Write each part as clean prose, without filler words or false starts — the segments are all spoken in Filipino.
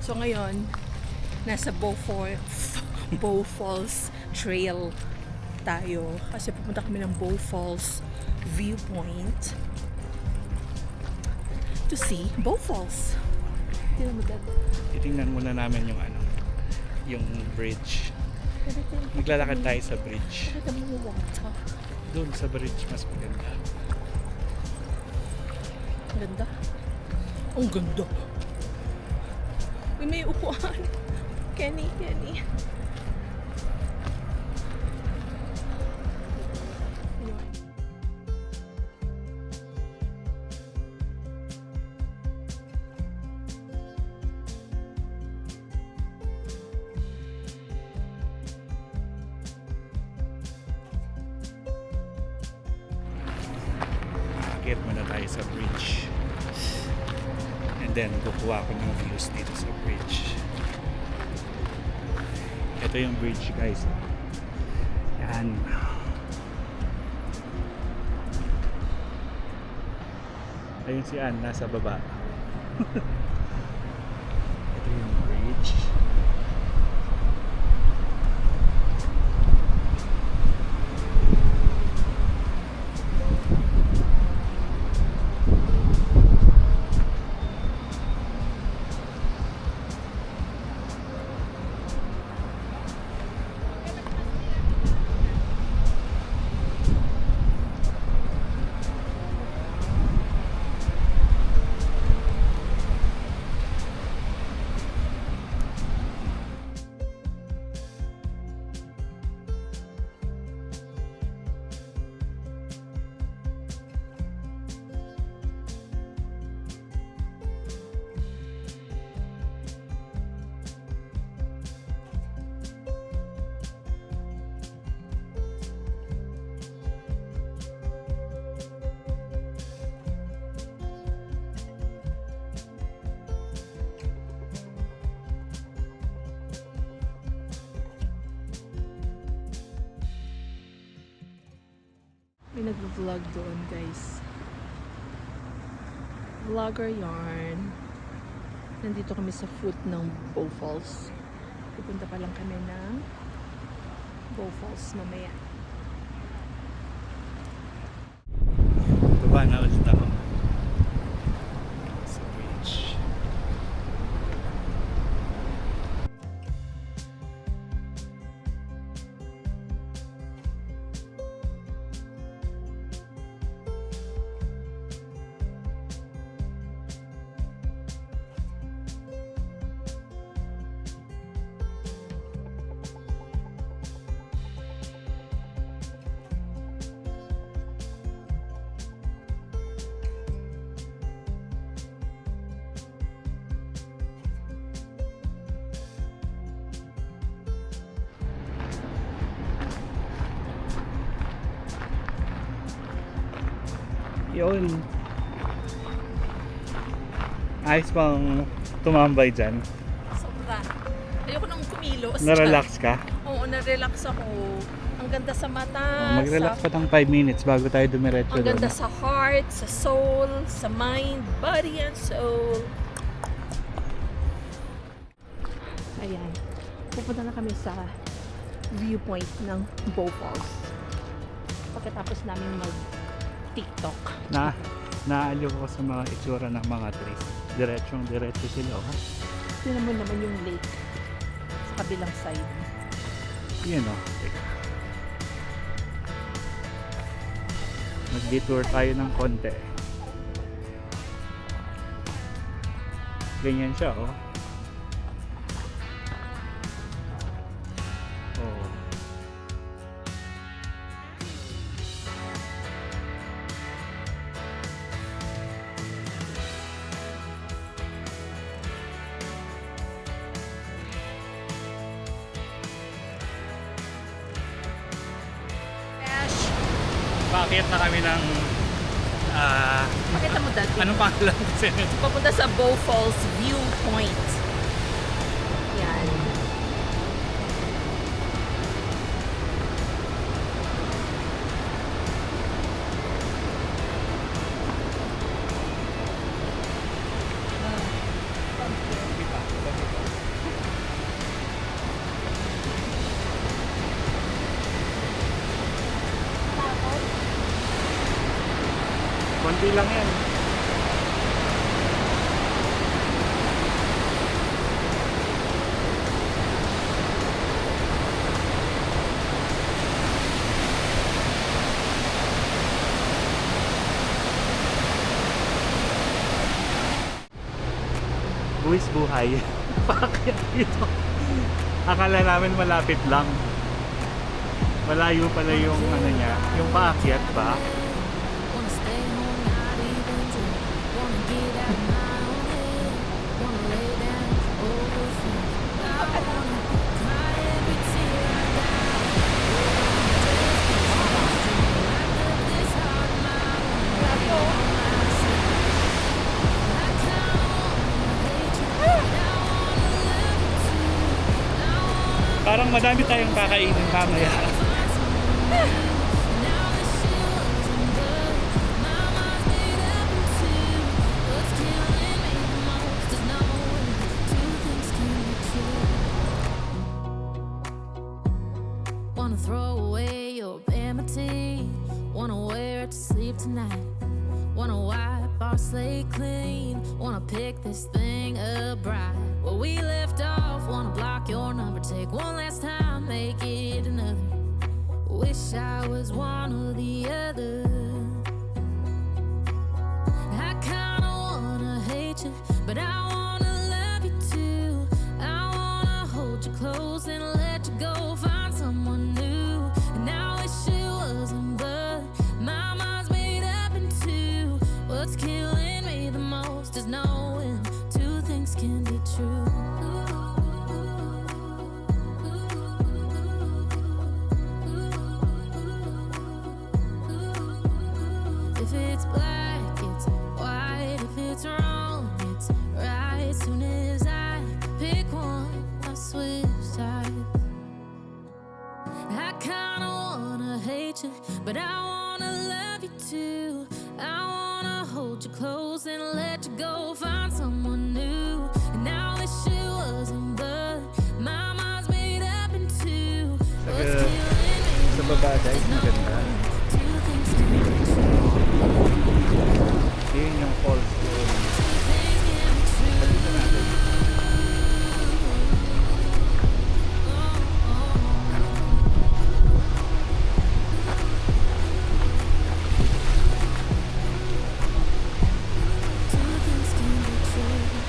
So ngayon, nasa Bow Falls Trail tayo. Kasi pupunta kami ng Bow Falls Viewpoint to see Bow Falls. Titingnan muna namin yung yung bridge. Maglalakad tayo sa bridge. Doon sa bridge mas maganda. Ang ganda. Ang ganda. Uy, may upuan. Kenny. Akit muna tayo sa bridge. And then kukuha ko ng views dito sa bridge. Ito yung bridge, guys. Yan. Ayun si Ann, nasa baba. Ito yung bridge. May nag-vlog doon, guys. Vlogger yarn. Nandito kami sa foot ng Bow Falls. Pupunta pa lang kami ng Bow Falls mamaya. Baba na ulit ako. Sa bridge. Yun. Ayos bang tumambay dyan? Sobra. Ayoko nang kumilos. Na-relax ka? Oo, na-relax ako. Ang ganda sa mata. Mag-relax pa ng 5 minutes bago tayo dumiretso Ang doon. ganda sa heart, sa soul, sa mind, body and soul. Ayan. Pupunta na kami sa viewpoint ng Bow Falls. Pagkatapos namin mag-TikTok. Naaliw ko sa mga itsura ng mga trees. Diretso sila. Oh. Tignan mo naman yung lake sa kabilang side. Yan o. Mag-detour tayo ng konti. Ganyan siya, oh. Oh. Bakit na kami ng Pakita mo dati. anong pangalan kasi nito? Papunta sa Bow Falls Viewpoint. Yan. konti lang yan. Buwis buhay. Paakyat dito. Akala namin malapit lang. Malayo pala yung ano niya, yung paakyat ba? Wanna stay home, not even drink. Wanna get out my own head. Wanna lay down, overthink. I wanna cry every tear I got. Locked up this heart of mine. I kinda wanna hate you, but I wanna love you too. Parang madami tayong kakainin mamaya. Now this shit wasn't good. My mind's made up in two. What's killing me the most is knowing two things can be true. Wanna throw away your vanity. Wanna wear it to sleep tonight. Wanna wipe our slate clean. Wanna pick this thing up right where we left off. Wanna block your number, take one last time, make it another. Wish I was one or the other. I kinda wanna hate you, but I wanna love you too. I wanna hold you close and let you go, find someone new. And I wish it wasn't, but my mind's made up in two. What's killing me the most is knowing two things can be true. If it's black, it's white. If it's wrong, it's right. Soon as I pick one, I switch sides. I kinda wanna hate you, but I wanna love you too. I wanna hold you close and let you go, find someone new. And now this shit wasn't, but my mind's made up in two. What's Sa killing me baba guys, maganda. two things can be true. Yun yung falls doon. Two things can be true. Dito natin. Two things can be true.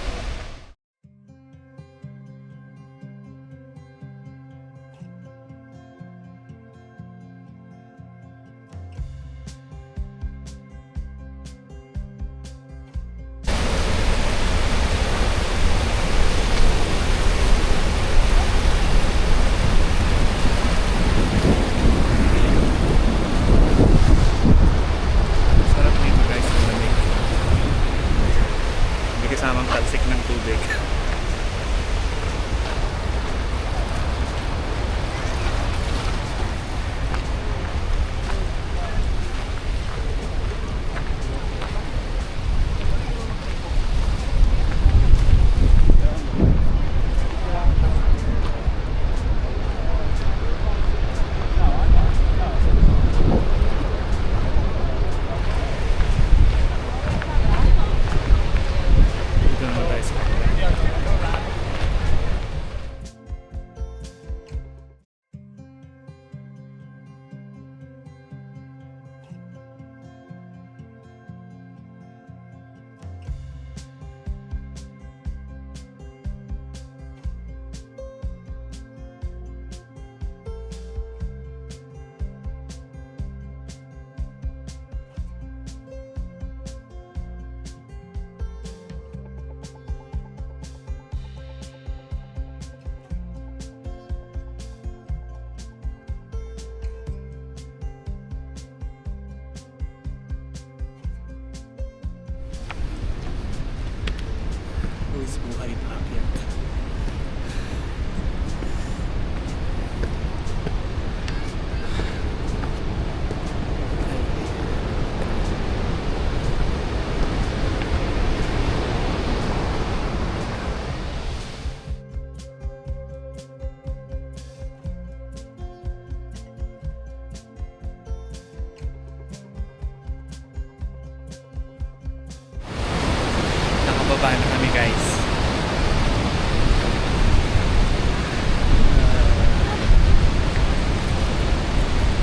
guys.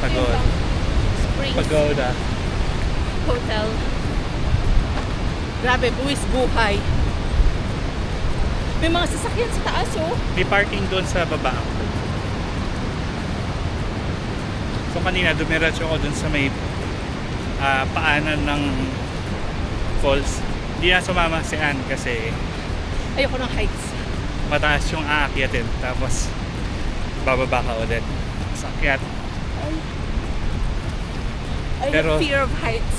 Pagod. Springs Pagoda. Hotel. Grabe, buwis buhay. May mga sasakyan sa taas, oh. May parking doon sa baba. So kanina dumiretso ako doon sa may paanan ng falls. Hindi na sumama si Ann kasi Ayoko ng heights. mataas yung aakyatin. Tapos bababa ka ulit sa akyat. I Pero- have fear of heights.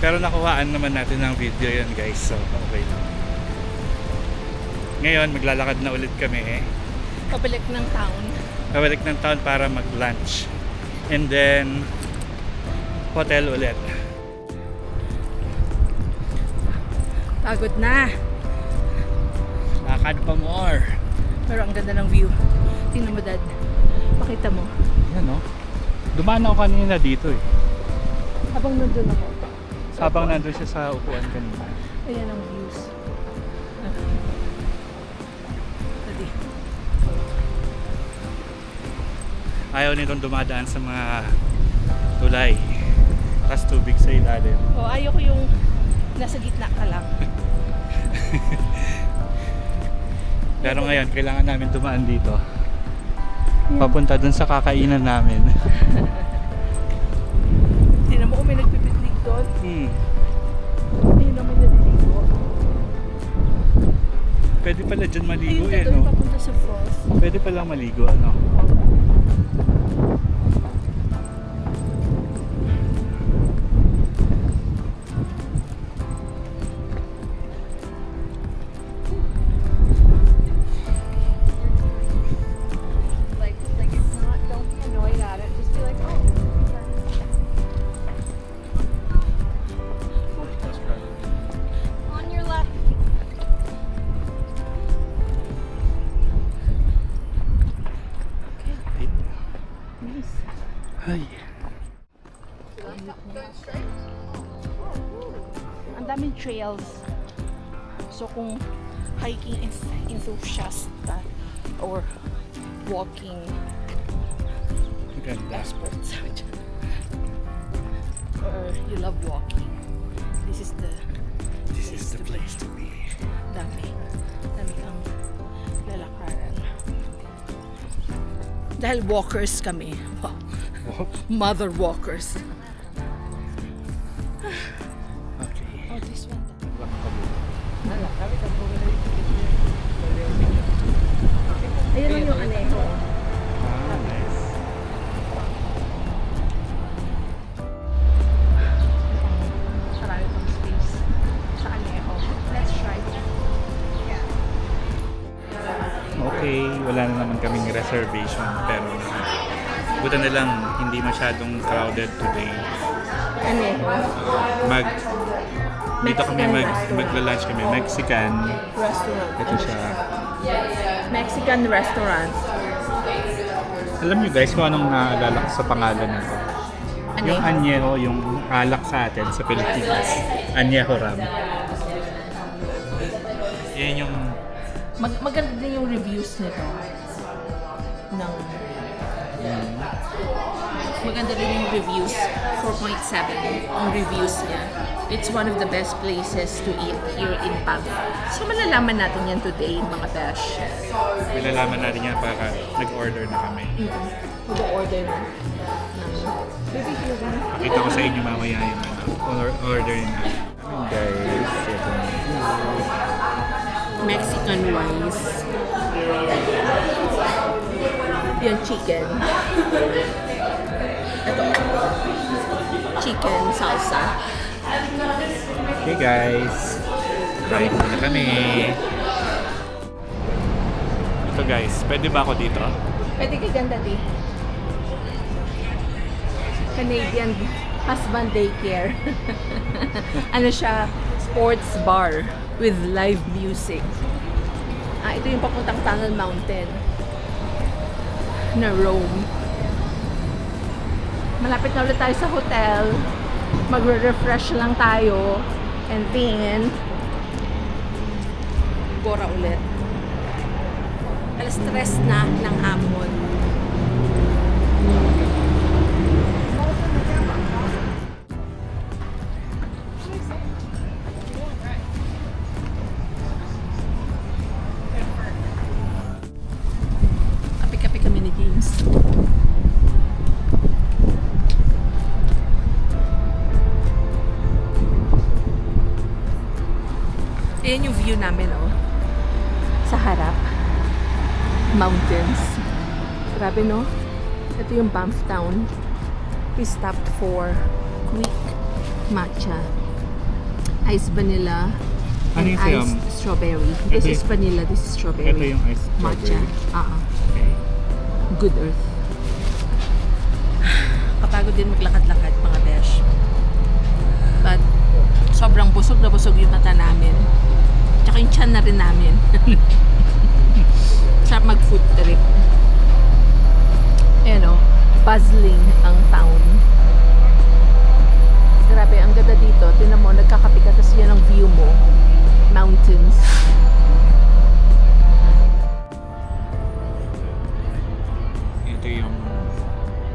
Pero nakuhaan naman natin ng video yun guys. So okay lang. Ngayon maglalakad na ulit kami. Pabalik ng town. Pabalik ng town para mag-lunch. And then hotel ulit. Pagod na. Lakad pa more. Pero ang ganda ng view. Tingnan mo, Dad. Pakita mo. Yan no. Dumaan ako kanina dito eh. Habang nandun ako. Habang nandun siya sa upuan kanina. Ayan ang views. Daddy. Ayaw nitong dumadaan sa mga tulay. Tapos tubig sa ilalim. Oh, ayoko yung nasa gitna ka lang. Pero ngayon, kailangan namin dumaan dito. Papunta dun sa kakainan namin. Tingnan mo kung may nagpipiknik doon. Hindi naman naliligo. Pwede pala dyan maligo Ayun eh, ka doon no? papunta sa falls. Pwede pala maligo, ano? Like it's not, don't be annoyed at it. Just be like, oh. On your left. Nice. Ay. Ang daming trails. So kung hiking enthusiast ka or walking Maganda. experts or you love walking, this is the place to be. dami kang lalakaran. Dahil walkers kami. Wow. Mother walkers. Okay. Oh, this one. Ayun lang yung aneho. Ah, nice. Marami pang space sa aneho. Let's try. Okay, wala na naman kaming reservation pero buta na lang hindi masyadong crowded today. Aneho. Dito kami Mexican magla-lunch kami, Mexican. Restaurant. Ito siya. Mexican restaurant. Alam niyo guys kung anong naalala ko sa pangalan nito? Yung añejo, yung alak sa atin sa Pilipinas. Añejo ram. Yan yung Maganda din yung reviews nito. Maganda din yung reviews. 4.7 ang reviews niya. It's one of the best places to eat here in Pagpa. So malalaman natin yan today, mga besh. nilalaman natin yan para nag-order na kami. Mag-order na. Baby, Pakita ko sa inyo mamaya yung order na. Guys, ito na. Mexican rice. Yung chicken. Ito. Chicken salsa. Okay guys, kain muna kami. Ito guys, pwede ba ako dito? Pwede kay ganda di. Canadian husband daycare. Ano siya? Sports bar with live music. Ito yung papuntang Tunnel Mountain na Rome. Malapit na ulit tayo sa hotel. Magre-refresh lang tayo. And then Gora ulit. Alas 3 na ng hapon. Kape-kape kami ni James. Ayan yung view namin, oh. Sa harap. Mountains. Grabe, no? Ito yung Banff Town. We stopped for quick matcha. Ice vanilla. Ano And yung siyam? iced strawberry. This Ito is yung- vanilla, this is strawberry. Ito yung iced matcha. strawberry. Okay. Good Earth. Kapagod din maglakad-lakad, mga besh. But, sobrang busog na busog yung mata namin. Tsaka yung tiyan na rin namin. Sarap mag-food trip. Ayan o, buzzing ang town. Grabe, ang ganda dito. Tingnan mo, nagkakape ka, tapos yan ang view mo. Mountains. Ito yung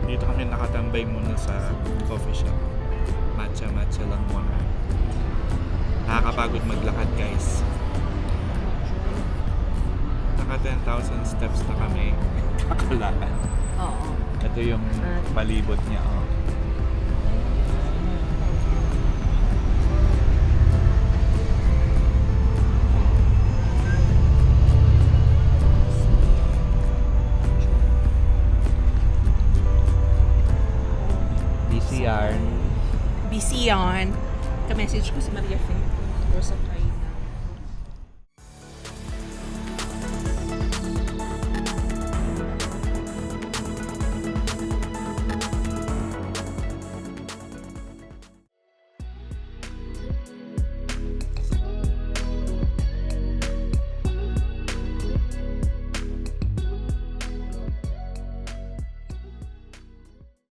dito kami nakatambay muna sa coffee shop. Matcha lang muna. Nakakapagod maglakad, guys. Naka 10,000 steps na kami kakalakad. Oo. Ito yung palibot niya, oh. BC yarn. BC yarn. Ka-message ko si Maria Faye. Rosa Pride.